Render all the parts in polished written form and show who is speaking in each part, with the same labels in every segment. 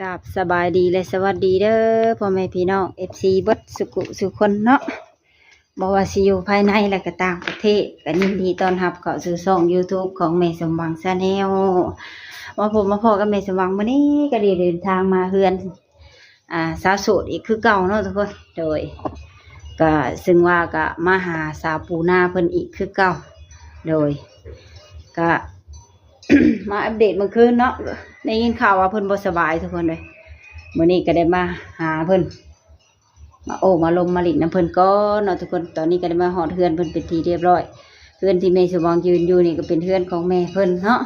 Speaker 1: กับสบายดีและสวัสดีเด้อพ่อแม่พี่น้อง FC เบิดสุขุสุคนเนาะบ่ว่าสิอยู่ภายในและก็ต่างประเทศก็ยินดีต้อนรับเข้าสู่ช่อง YouTube ของแม่สมหวังชาแนลมาพบมาพอกับแม่สมหวังมื้อนี้ก็ได้เดินทางมาเฮือนสาวโสดอีกคือเก่าเนาะทุกคนโดยก็ซึ่งว่าก็มาหาสาวปูนาเพิ่นอีกคือเก่าโดยก็ มาอัปเดตเมื่อคืนเนาะได้ยินข่าวว่าเพิ่นบ่สบายทุกคนเลยมื้อนี้ก็ได้มาหาเพิ่นมามาลมมาลิ้นน้ำเพิ่นก่อนเนาะทุกคนตอนนี้ก็ได้มาฮอดเฮือนเพิ่นเป็นที่เรียบร้อยเฮือนที่แม่สมองยืนอยู่นี่ก็เป็นเฮือนของแม่เพิ่นเนาะ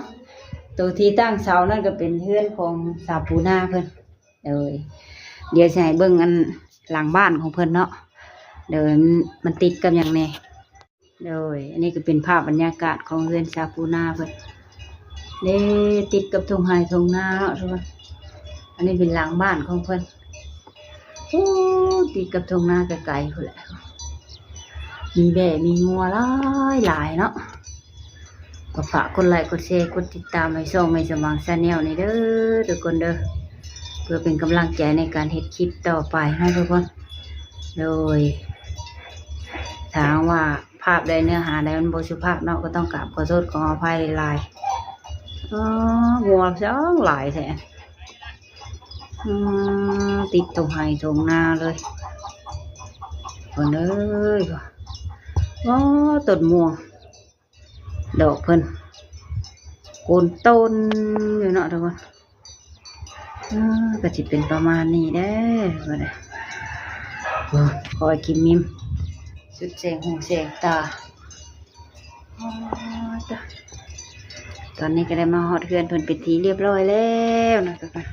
Speaker 1: ตัวที่ตั้งเสานั่นก็เป็นเฮือนของสาวปูนาเพิ่นเดี๋ยวสิให้เบิ่งอันหลังบ้านของเพิ่นเนาะมันติดกับหยังแน่อันนี้ก็เป็นภาพบรรยากาศของเฮือนสาวปูนาเพิ่นติดกับทงไฮทงนาเนาะทุกคนอันนี้เป็นหลังบ้านของเพิ่นโอ้ติดกับทงนาไกลๆพุ่นแหละมีแบะมีงัวหลายเนาะก็ฝากกดไลค์กดแชร์กดติดตามให้ช่องแม่สมหวังชาแนลนี่เด้อทุกคนเด้อเพื่อเป็นกำลังใจในการเฮ็ดคลิปต่อไปให้ทุกคนโดยถามว่าภาพใดเนื้อหาใดมันบ่สุภาพเนาะก็ต้องกราบขอโทษขออภัยหลายงัวจ้องหลายแท้ติดตรงไห้ตรงนาเลยคนเอ้ยต้นม่วงดอกเพิ่นโกนต้นอยู่เนาะทุกคนก็จะเป็นประมาณนี้ได้ก็ได้คอยกินมิมสุดแสงหูแสงตาตอนนี้ก็ได้มาฮอดเฮือนเพิ่นเป็นทีเรียบร้อยแล้วนะทุกคน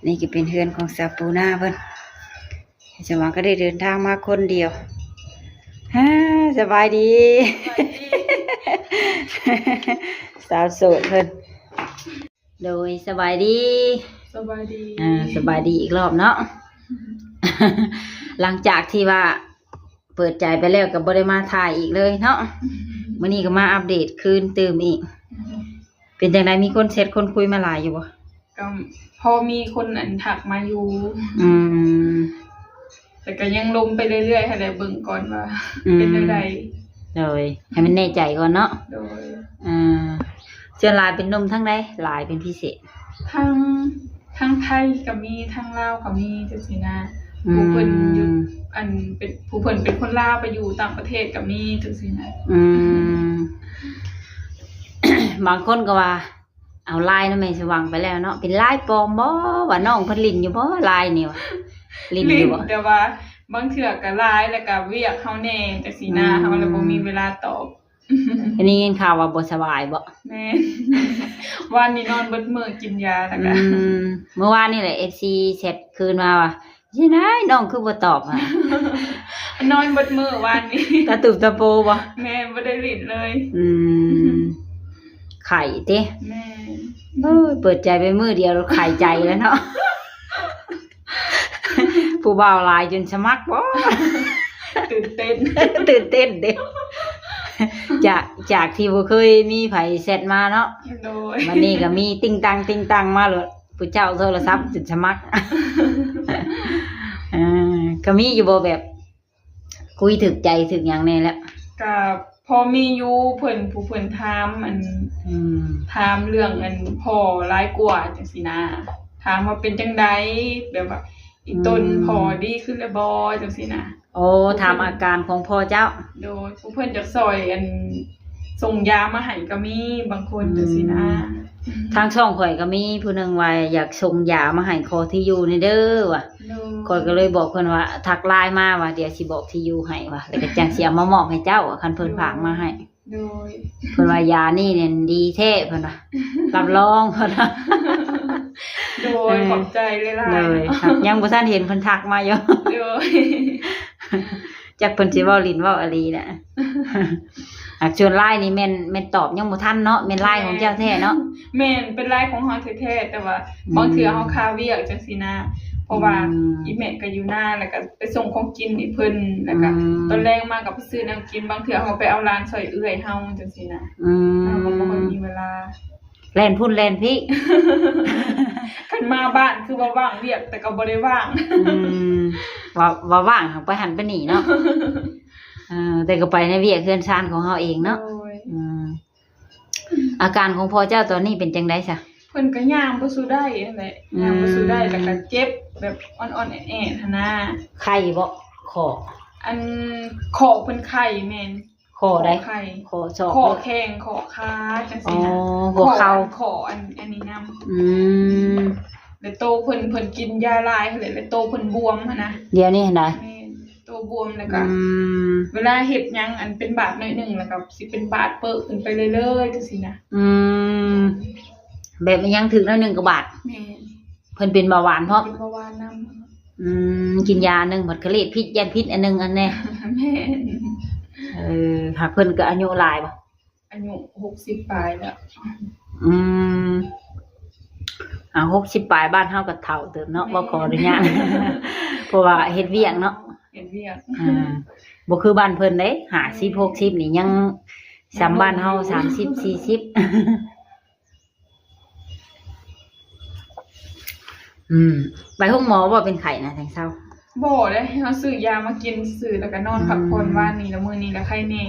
Speaker 1: นี่ก็เป็นเฮือนของสาวปูนาเพิ่นสมหวังก็ได้เดินทางมาคนเดียวสบายดี สาวโสดเพิ่นโดยสบายดีสบายดีอีกรอบเนาะ หลังจากที่ว่าเปิดใจไปแล้วก็บ่ได้มาถ่ายอีกเลยเนาะมื้อนี้ก็มาอัปเดตคืนตื่มอีกเป็นจังไดมีคนเซตคนคุยมาหลายอยู่บ่
Speaker 2: ก็พอมีคนถักมาอยู่แต่ก็ยังลงไปเรื่อยๆให้ได้เบิ่งก่อนว่าเป็นจังได
Speaker 1: ให้มันแน่ใจก่อนเนาะ
Speaker 2: โดย
Speaker 1: เสื้อลายเป็นนมทั้งใดลายเป็นพิเศษ
Speaker 2: ทั้งไทยก็มีทั้งลาวก็มีจังซี่นะผู้เพิ่นอยู่เป็นผู้เพิ่นเป็นคนลาวไปอยู่ต่างประเทศก็มีจังซี่นะ
Speaker 1: บางคนก็ว่าเอาลายนั่นแม่สว่างไปแล้วเนาะเป็นลายปลอมบ่ว่าน้องเพิ่นลิ้นอยู่บ่ลายนี่ว่าลิ้นอยู่บ่
Speaker 2: แต่ว่าบางเทื่อก็ลายแล้วก็เวียกเฮาแน่จังซี่นะเฮาเลยบ่มีเวลาตอบ
Speaker 1: อันนี้ยินข่าวว่าบ่สบายบ่
Speaker 2: แม่วันนี้นอนเบิดมื้อกินยาแล้วก็
Speaker 1: เมื่อวานนี่แหละ FC แชทคืนมาว่าสิได้น้องคือบ่ตอบอ่ะ
Speaker 2: นอนเบิดมื้อวันนี้
Speaker 1: ตะตุบตะโปบ่
Speaker 2: แม่บ่ได้ลิ้นเลย
Speaker 1: ไข่ติ
Speaker 2: แม่
Speaker 1: เปิดใจไปมื้อเดียวไข่ใจแล้วเนาะผู้บ่าวหลายจนสมัครบ่
Speaker 2: ตื่นเต้น
Speaker 1: เด้จากที่บ่เคยมีไผแชทมาเนาะวันนี้ก็มีติ๊งตังมาเลยผู้เจ้าโทรศัพท์จุดสมัครก็มีอยู่บ่แบบคุยถึกใจถึกหยังแน่แล้ว
Speaker 2: ก็พอมีอยู่เพิ่นถามถามเรื่องพ่อหลายกว่าจังซี่นะถามว่าเป็นจังได๋แบบว่าอีต้นพ่อดีขึ้นแล้วบ่จังซี่นะ
Speaker 1: ถามอาการของพ่อเจ้า
Speaker 2: โดยผู้เพิ่นจะซอยส่งยามาให้ก็มีบางคนจังซี่นะ
Speaker 1: ทางช่องข่อยก็มีผู้นึงว่าอยากส่งยามาให้ขอที่อยู่ในเด้อว่ะข่อยก็เลยบอกเพิ่นว่าทักไลน์มาว่าเดี๋ยวสิบอกที่อยู่ให้ว่ะแล้วก็จังสิเอามามอบให้เจ้าคันเพิ่นฝากมาให้
Speaker 2: โดย
Speaker 1: เพิ่นว่ายานี่เนี่ยดีแท้เพิ่นว่ารับรองเพิ่นว่า
Speaker 2: โดยขอบใจหลาย
Speaker 1: ๆยังบ่ทันเห็นเพิ่นทักมาอยู่
Speaker 2: โดย
Speaker 1: จักเพิ่นสิเว้าลิ้นเว้าอะลีน่ะชวนไลน์นี่แม่นตอบยังบ่ทันเนาะแม่นไลน์ของเจ้าแท้เนาะ
Speaker 2: แม่นเป็นไลน์ของเฮาแท้ๆแต่ว่าบางเทื่อเฮาคาเวียกจังซี่นะเพราะว่าอีแม่ก็อยู่หน้าแล้วก็ไปส่งของกินให้เพิ่นแล้วก็ตอนแรกมาก็ไปซื้อน้ำกินบางเทื่อเฮาไปเอาร้านซอยเอื้อยเฮาจังซี่นะเฮาก็บ่ค่อยมีเวลา
Speaker 1: แล่นพุ่นแล่นพี่
Speaker 2: คันมาบ้านคือว่าว่างเวียกแต่ก็บ่ได้ว่าง
Speaker 1: ว่าว่างไปหันไปหนีเนาะ แต่ก็ไปในเวียกเฮือนชานของเฮาเองเนาะ
Speaker 2: โอ้ย
Speaker 1: อาการของพ่อเจ้าตอนนี้เป็นจังได๋ซะ
Speaker 2: เพิ่นก็ย่างบ่สู้ได้นั่นแหละย่างบ่สู้ได้แล้วก็เจ็บแบบอ่อนๆแอๆหั่นนะ
Speaker 1: ไข้บ่คอ
Speaker 2: อันคอเพิ่นไข้แม่น
Speaker 1: คอได้
Speaker 2: ไข้
Speaker 1: คอศอก
Speaker 2: คอแข้งคอขาจังซี่นะ
Speaker 1: หัวเข่า
Speaker 2: คออันนี้นำ
Speaker 1: อืม
Speaker 2: แล้วโตเพิ่นกินยาลายเลยแล้วโตเพิ่นบวมหั่นนะ
Speaker 1: เดี๋ยวนี้เห็นได้
Speaker 2: แม่นโตบวมแล้วก็
Speaker 1: ม
Speaker 2: เวลาเฮ็ดหยังอันเป็นบาดหน่อยหนึงแล้วก็สิเป็นบาดเปิ้ขึ้นไปเรื่อยๆจังซี่นะ
Speaker 1: อืมแบบมันยังถึงแล้ว1กว่าบาท
Speaker 2: แม่น
Speaker 1: เพิ่นเป็นเบาหวานพร้อม
Speaker 2: เป็นเบาหวานนำ
Speaker 1: กินยาหนึงบัดกะเลดพิษยันพิษอันหนึงอันแน่
Speaker 2: แม่น
Speaker 1: หากเพิ่นก็อายุหลายบ่
Speaker 2: อายุ60ปลายแล้ว
Speaker 1: อืม60ปลายบ้านเฮาก็เฒ่าเติมเนาะบ่ขออนุญาต เพราะว่าเฮ็ดเวียกเนาะ
Speaker 2: เฮ็ดเวียก
Speaker 1: บ่คือบ้านเพิ่นเด้50 60นี่ยังสำบ้านเฮา30 40 ไปห้องหมอบ่เป็นไข้นะแทงเศร้า
Speaker 2: บ่ได้เฮาซื้อยามากินซื้อแล้วก็นอนพักผ่อนว่านี่แล้วมื้อนี้แล้วไข้แน่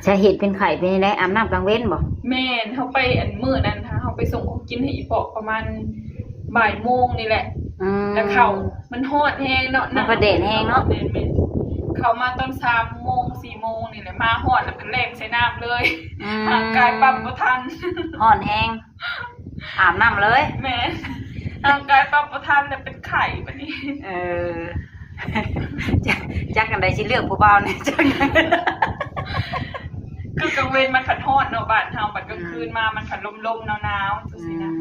Speaker 1: สาเหตุเป็นไข้เป็นจังได๋อาบน้ำกลางเว้นบ่
Speaker 2: แม่นเฮาไปอันมื้อนั้นเฮาไปส่งของกินให้อีปอกประมาณบ่ายโมงนี่แหละ แล้วเขามันฮอดแฮงเนาะ
Speaker 1: มันก็แดดแฮงเนาะ
Speaker 2: แม่นๆเขามาตอน3โมง4โมงนี่แหละมาฮอดแล้วเป็นแรงใส่น้ำเลยร่างกายปรับบ่ทัน
Speaker 1: ร้อนแฮงอาบน้ำเลย
Speaker 2: แม่ร่างกายปรับบ่ทันแล้วเป็นไข้บัดนี้
Speaker 1: จักกันใดสิเลือกผู้บ่าวเนี่ยจัก
Speaker 2: คือกลางเวรมันผัดฮอดเนาะบ้านเฮาบัดกลางคืนมามันผัดลมๆหนาวๆจังซี่นะ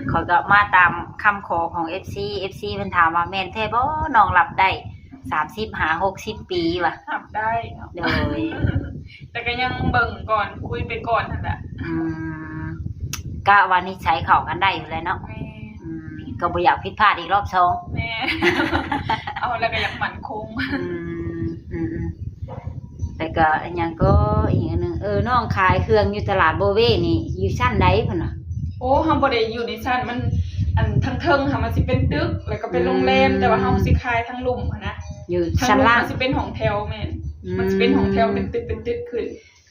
Speaker 1: เขาก็มาตามคำขอของ FC เพิ่นถามว่าแม่นแท้บ่น้องรับได้30-60 ปีว่ะ
Speaker 2: ทำได้เนาะ
Speaker 1: โดย
Speaker 2: แต่ก็ยังเบิ่งก่อนคุยไปก่อนนั่นแหละ
Speaker 1: ก็วันนี้ใช้เข้ากันได้อยู่แล้วเนาะ
Speaker 2: แม่
Speaker 1: ก็บ่อยากผิดพลาดอีกรอบสอง
Speaker 2: แม่ เอาแล้วก็อยากมั่นคง
Speaker 1: แต่ก็อันหยังก็อีกอันหนึงน้องขายเครื่องอยู่ตลาดโบเว่นี่อยู่ชั้นใดพุ่นน่ะ
Speaker 2: โอ้เฮาบ่ได้อยู่ในชั้นมันอันทั้งเทิงค่ะมันสิเป็นตึกแล้วก็เป็นโรงแรมแต่ว่าเฮาสิขายทั้งลุ่มหั้นนะ
Speaker 1: อยู่
Speaker 2: ทั้ง
Speaker 1: ชั้น
Speaker 2: ลุ่ม
Speaker 1: ล่าง
Speaker 2: มันสิเป็นห้องแถวแม่นมันสิเป็นห้องแถวเป็นตึกขึ้น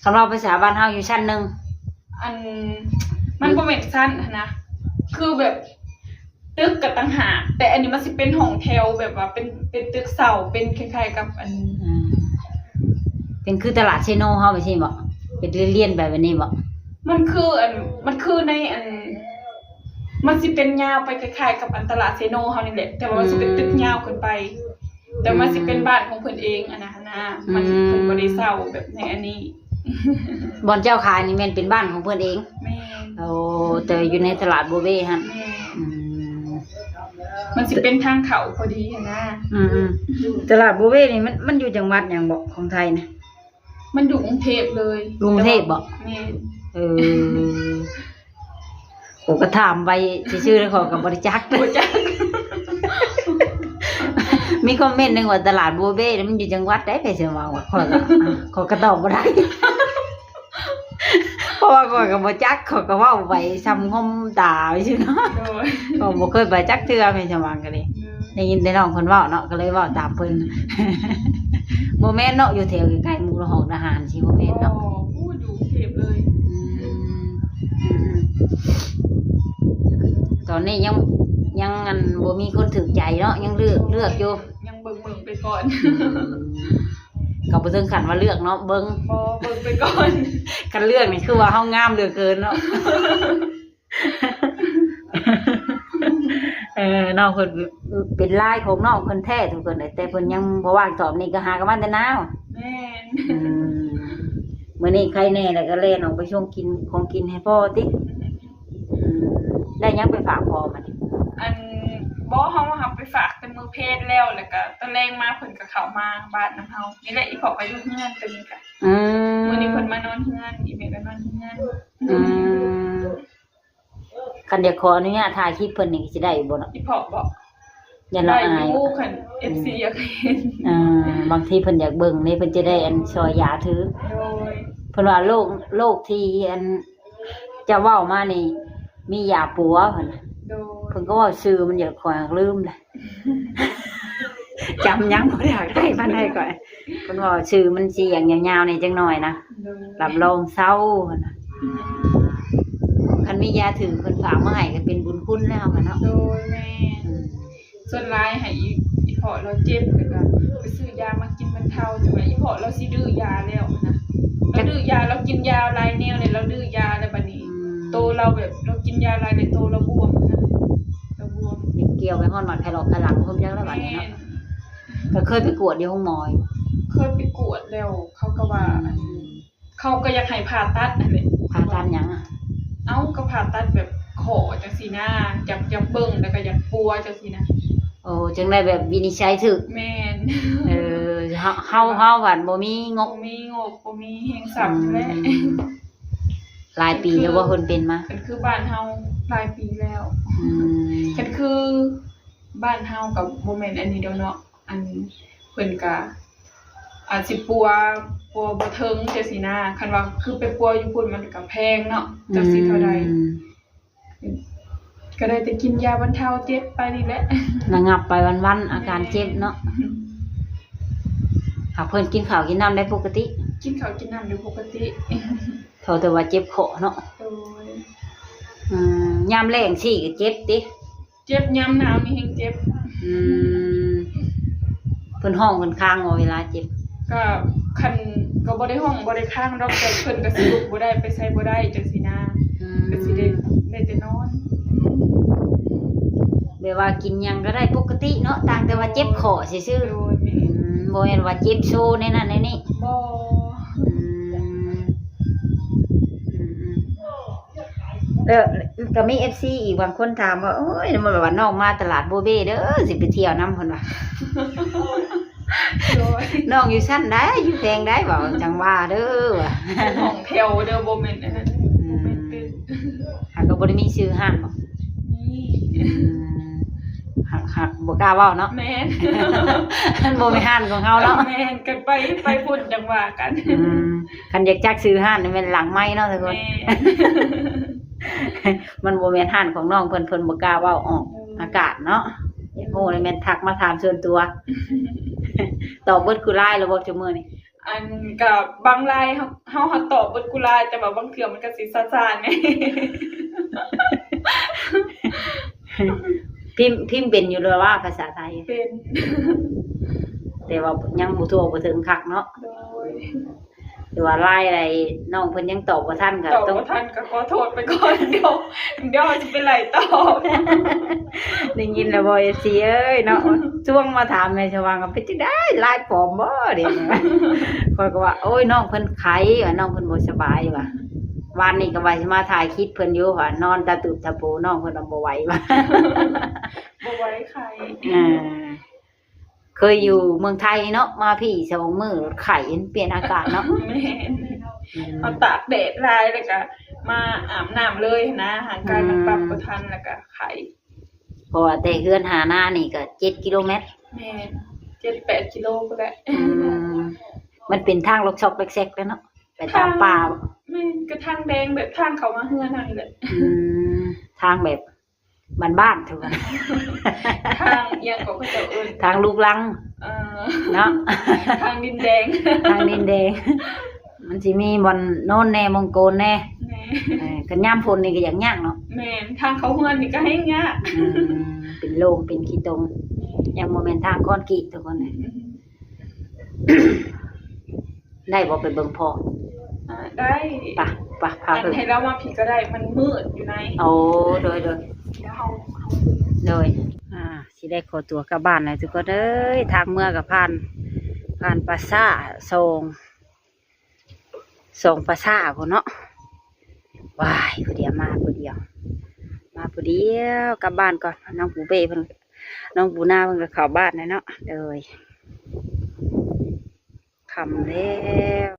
Speaker 1: สำหรับภาษาบ้านเฮาอยู่ชั้นหนึง
Speaker 2: อันมันบ่แม่นชั้นหั้นนะคือแบบตึกกับต่างหากแต่อันนี้มันสิเป็นห้องแถวแบบว่าเป็นตึกเสาเป็นคล้ายๆกับอัน
Speaker 1: เป็นคือตลาดเชโนเฮาไปใช่บ่เป็นเลียนๆแบบนี้บ่
Speaker 2: มันคือในอันมันสิเป็นยาวไปคล้ายๆกับอันตลาดเซโนเฮานี่แหละแต่ว่ามันสิเป็นตึกยาวขึ้นไป แต่มันสิเป็นบ้านของเพิ่นเองอะนะมันเพิ่นบ่ได้เช่าแบบในอันนี้
Speaker 1: บ่อนเจ้าขายนี่แม่นเป็นบ้านของเพิ่นเอง
Speaker 2: แม่
Speaker 1: โอ้แต่อยู่ในตลาดโบเว่หั่น
Speaker 2: แม่มันสิเป็นทางเขาพอดีอะนะ
Speaker 1: ตลาดโบเว่นี่มันอยู่จังหวัดหยังบ่ของไทยนะ
Speaker 2: มันอยู่กรุงเทพเลย
Speaker 1: กรุงเทพบ่
Speaker 2: แม่
Speaker 1: โอ้ก็ถามไปชื่อๆแล้วเขาก็บ่ได้จัก
Speaker 2: บ่จัก
Speaker 1: มีคอมเมนต์หนึงว่าตลาดโบเว่นี่มันอยู่จังหวัดใดไปสิว่าว่าข้อยก็ตอบบ่ได้ เพราะว่าข้อยก็บ่จักข้อยก็เว้าไปซ้ำงมตาไปซื่อเนาะ
Speaker 2: โดย
Speaker 1: ก็บ่เคยไปจักเทื่อแม่นจังหวัดก็เลยได้ยินแต่น้องเพิ่นเว้าเนาะก็เลยเว้าตามเพิ่น บ่แม่นเนาะอยู่แถวใกล้ๆหมู่ละหอกทหารสิบ่แม่นเนาะ
Speaker 2: พูดอยู่กรุงเทพเลย
Speaker 1: ตอนนี้ยังอันบ่มีคนถูกใจเนาะยังเลือกอยู่
Speaker 2: ยังเบิ่งไปก่อน
Speaker 1: ก็บ่ถึงขั้นว่าเลือกเนาะเบิ่ง
Speaker 2: บ่เบิ่งไปก่อน
Speaker 1: กันเลือกนี่คือว่าเฮางามเหลือเกินเนาะ น้องเพิ่นเป็นลายของน้องเพิ่นแท้ทุกคนเลยแต่เพิ่นยังบ่ว่างตอบนี่ก็หากันมาแต่นาว
Speaker 2: แม่น
Speaker 1: มื้อนี้ใครแน่แล้วก็เล่นออกไปส่งกินของกินให้พ่อติได้หยังไปฝากพ่อมัน
Speaker 2: อันบ่เฮาเอาไปฝากแต่มือเพศแล้วก็ตอนแรงมาเพิ่นก็เข้ามาบ้านนำเฮานี่แหละอีพอไปอยู่เฮือนเป็นก็มื้อนี้เพิ่นมานอนเฮือนอีแม่ก็นอนเฮือน
Speaker 1: คันเดี๋ยวขออนุญาตถ่ายคลิปเพิ่นนี่สิได้บ่เนาะ
Speaker 2: อีพอบอก
Speaker 1: อย่าละอาย
Speaker 2: ได้อยู่คัน FC อยากเห็น
Speaker 1: บางทีเพิ่นอยากเบิ่งนี่เพิ่นจะได้อันซอยยาถือ
Speaker 2: โดย
Speaker 1: เพิ่นว่าโรคที่อัน จะเว้ามานี่มียาปัวเพิ่นน่ะ
Speaker 2: โดย
Speaker 1: เพิ่นก็เว้าชื่อมันอย่าคอยลืมเลย จำยังบ่ได้ได้ปานใดก่อนเพิ่นเว้าชื่อมันสิอย่างยาวๆนี่จังหน่อยนะ
Speaker 2: โดย
Speaker 1: รับรองเศร้าเพิ่นน่ะคันมียาถึงเพิ่นฝากมาให้ก็เป็นบุญคุณแล้วกันเนาะ
Speaker 2: โดยแม่ส่วนร้ายให้อีพอเราเจ็บแล้วก็ไปซื้อยามากินบรรเทาจังว่าอีพอเราสิดื้อยาแล้วนะเราดื้อยาเรากินยาหลายแนวเนี่ยเราดื้อยาแล้วบัดนี้โตเราแบบเรากินยาหลายเลยโตเราบวมนะเราบวม
Speaker 1: เกี่ยวไปฮอดหมัดไผหลอกไผหลังพวกจังแล้วบัดนี้
Speaker 2: แม่
Speaker 1: เนาะก็เคยไปกวดอยู่ห้องหมออยู่
Speaker 2: เคยไปกวดแล้วเขาก็ว่าเขาก็อยากให้ผ่าตัดนั่นแหละ
Speaker 1: ผ่าตัดหยังอ่ะ
Speaker 2: เอ้าก็ผ่าตัดแบบขอจังซี่นะอยากเบิ่งแล้วก็อยากปัวจังซี่นะ
Speaker 1: โอ้จังได้แบบวินิจฉัยถึก
Speaker 2: แม่น
Speaker 1: เฮาว่าบ่มีง
Speaker 2: บ่
Speaker 1: บ
Speaker 2: มีงบบ่มีแฮงสับแหละ
Speaker 1: หลายปีแล้วว่าเพิ่นเป็นมา
Speaker 2: มันคือบ้านเฮาหลายปีแล้ว
Speaker 1: อืม
Speaker 2: มันคือบ้านเฮากับบ่แม่นอันนี้ดอกเนาะอันเพิ่นก็อาจสิปัวบ่ถึงจังซี่นะคันว่าคือไปปัวอยู่พุ่นมันก็แพงเนาะจักสิเท่าใดก็ได้แต่กินยาบรรเทาเจ็บไปนี่แหละ
Speaker 1: ระงับไปวันๆอาการเจ็บเนาะหากเพิ่นกินข้าวกินน้ำได้ปกติ
Speaker 2: กินข้าวกินน้ำอยู่ปกติ
Speaker 1: เท่าแต่ว่าเจ็บคอเนาะ
Speaker 2: โดย
Speaker 1: ยามแล้งสิก็เจ็บติ
Speaker 2: เจ็บยามหนาวนี่แฮงเจ็บ
Speaker 1: อืมเพิ่นห้องเพิ่นค้างว่าเวลาเจ็บ
Speaker 2: ก็คันก็บ่ได้ห้องบ่ได้ข้างดอกแต่เพิ่นก็สิลุกบ่ได้ไปไสบ่ได้จังซี่นะก็สิได้แต่นอน
Speaker 1: แบบว่ากินหยังก็ได้ปกติเนาะต่างแต่ว่าเจ็บคอซื่อ
Speaker 2: โดยแม่
Speaker 1: ๆบ่แม่นว่าเจ็บโชว์ในนั้นในนี้
Speaker 2: บ่
Speaker 1: ก็มี FC อีกบางคนถามว่าโอ้ยมันแบบว่าน้องมาตลาดโบเบ้เด้อสิไปเที่ยวนํเพิ่นว่า
Speaker 2: โดย
Speaker 1: น้องอยู่ชั้นได้อยู่แพงได้บ่จังว่าเด้อว่ะ
Speaker 2: ห้องแถวเด้อบ่แม่นอันนั้นบ่แม่นตึก
Speaker 1: หากก็บ่ได้มีชื่อห้างบ่
Speaker 2: นี่
Speaker 1: หักบ่กล้าเว้าเนาะ
Speaker 2: แม่น
Speaker 1: มันบ่แม่นห้างของเฮาเนาะ
Speaker 2: แม่นกันไปพุ่นจังว่ากัน
Speaker 1: คันอยากจักซื้อห้างนี่แม่นหลังไม้เนาะทุกคน
Speaker 2: แม่
Speaker 1: มันบ่แม่นห้างของน้องเพิ่นบ่กล้าเว้าออกอากาศเนาะอยากฮู้เลยแม่นทักมาถามส่วนตัว ตอบเบิดคือไลน์แล้วบ่จักมื้อนี่
Speaker 2: อันกับบางรายเฮาตอบเบิดกุลายแต่ว่าบางเทื่อมันก็สิซ่าๆแหน่
Speaker 1: พิมพ์เป็นอยู่เลยว่าภาษาไทย
Speaker 2: เป็น
Speaker 1: แต่ว่ายังบ่ทั่วบ่ถึงคักเนาะ
Speaker 2: โดย
Speaker 1: หรือว่าไลน์อะไรน้องเพิ่นยังตอบบ่ทันก็
Speaker 2: ตอบ
Speaker 1: ต้อง
Speaker 2: บ่ทันก็ขอโทษไปก่อนเดี๋ยวจะไปไล่ตอบ
Speaker 1: ได้ยินแล้วบ่ FC เอ้ยเนาะช่วงมาถามแม่ชวางก็เป็นจังได๋ไลน์ปลอมบ่เดี๋ยวนี้ข้อยก็ว่าโอ้ยน้องเพิ่นไข้ว่าน้องเพิ่นบ่สบายว่ะวันนี้ก็ว่าสิมาถ่ายคลิปเพิ่นอยู่ว่านอนตาตุบตาโปน้องเพิ่นบ่ไหวว่ะ
Speaker 2: บ่ไว้ใคร
Speaker 1: เคยอยู่เมืองไทยเนาะมาพี่2มื้อไข้เปลี่ยนอากาศเนาะ
Speaker 2: แม่นเอาตากแดดลายแล้วก็มาอาบน้ำเลยนะห่างกายมันปรับบ่ทันแล้วก็ไข้
Speaker 1: เพราะว่าแต่เฮือนหาหน้านี่ก็7กิโลเมตร
Speaker 2: แม่น 7-8 กิโลก็แหละ
Speaker 1: มันเป็นทางลกซอกเล็กแซกแล้วเนาะไปตามป่า
Speaker 2: แม่นก็ทางแดงแบบทางเขามาเฮือนทางนี้แหละ
Speaker 1: ทางแบบบ้านๆทุกคน
Speaker 2: ทางเอียงก็จะเอิ้น
Speaker 1: ทางลูกลัง เนาะ
Speaker 2: ทางดินแดง
Speaker 1: ทางดินแดงมันสิมีบ่อนโน่นแน่มองโกลแน่
Speaker 2: แม่
Speaker 1: กันยามฝนนี่ก็อย่างยากเนาะ
Speaker 2: แม่นทางเขาเฮือนนี่ก็ให้ยาก
Speaker 1: เป็นโลงเป็นขี้ตมยังบ่แม่นทางคอนกรีตทุกคนเลยได้บ่ไปเบิ่งพ่อ
Speaker 2: ได้
Speaker 1: ปะพา
Speaker 2: อัน
Speaker 1: ไป
Speaker 2: ให้เรามาผิดก็ได้มันมืดอยู่ใน
Speaker 1: โอ้โดย
Speaker 2: เดี๋ยวเฮา
Speaker 1: เลยสิได้ขอตัวกลับบ้านเลยทุกคนเอ้ยทางเมื่อกับผ่านปราสาทส่งปราสาทพุ่นเนาะว้ายผู้เดียวมาผู้เดียวกลับบ้านก่อนน้องปูเป้เพิ่นน้องปูนาเพิ่นก็เข้าบ้านเลยเนาะเลยค่ำแล้ว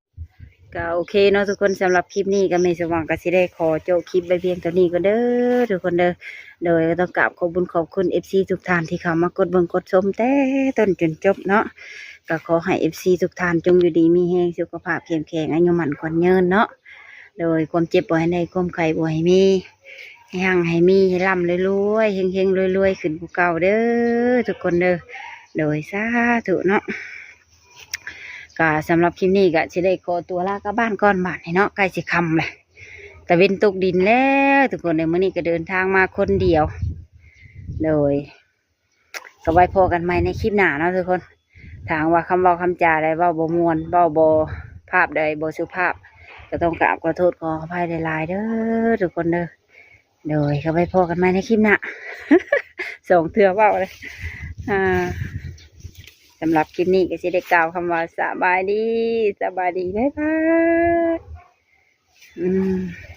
Speaker 1: ก็โอเคเนาะทุกคนสำหรับคลิปนี้ก็ไม่สว่างก็สิได้ขอจบคลิปไปเพียงเท่านี้ก็เด้อทุกคนเด้อโดยต้องกราบขอบคุณ FC ทุกท่านที่เข้ามากดเบิ่งกดชมแต่ต้นจนจบเนาะก็ขอให้ FC ทุกท่านจงอยู่ดีมีแรงสุขภาพเข้มแข็งอายุมั่นขวัญยืนเนาะ โดยความเจ็บบ่ให้ได้ความไข้บ่ให้มีให้หั่งให้มีให้ร่ำรวยๆเฮงๆรวยๆขึ้นกว่าเก่าเด้อทุกคนเด้อโดยสาธุเนาะก็สำหรับคลิปนี้ก็สิได้ขอตัวลากลับบ้านก่อนบาดนี้เนาะใกล้สิค่ำแหละแต่เว้นตกดินแล้วทุกคนในมื้อนี้ก็เดินทางมาคนเดียวโดยก็ไว้พอกันใหม่ในคลิปหน้าเนาะทุกคนถามว่าคำเว้าคำจาใดเว้าบ่ม่วนเว้าบ่ภาพใดบ่สุภาพก็ต้องกราบขอโทษขออภัยหลายๆเด้อทุกคนเด้อโดยก็ไว้พอกันใหม่ในคลิปหน้า ส่งเทื่อเว้าเลยสำหรับคลิปนี้ก็สิได้กล่าวคำว่าสบายดีบ๊ายบาย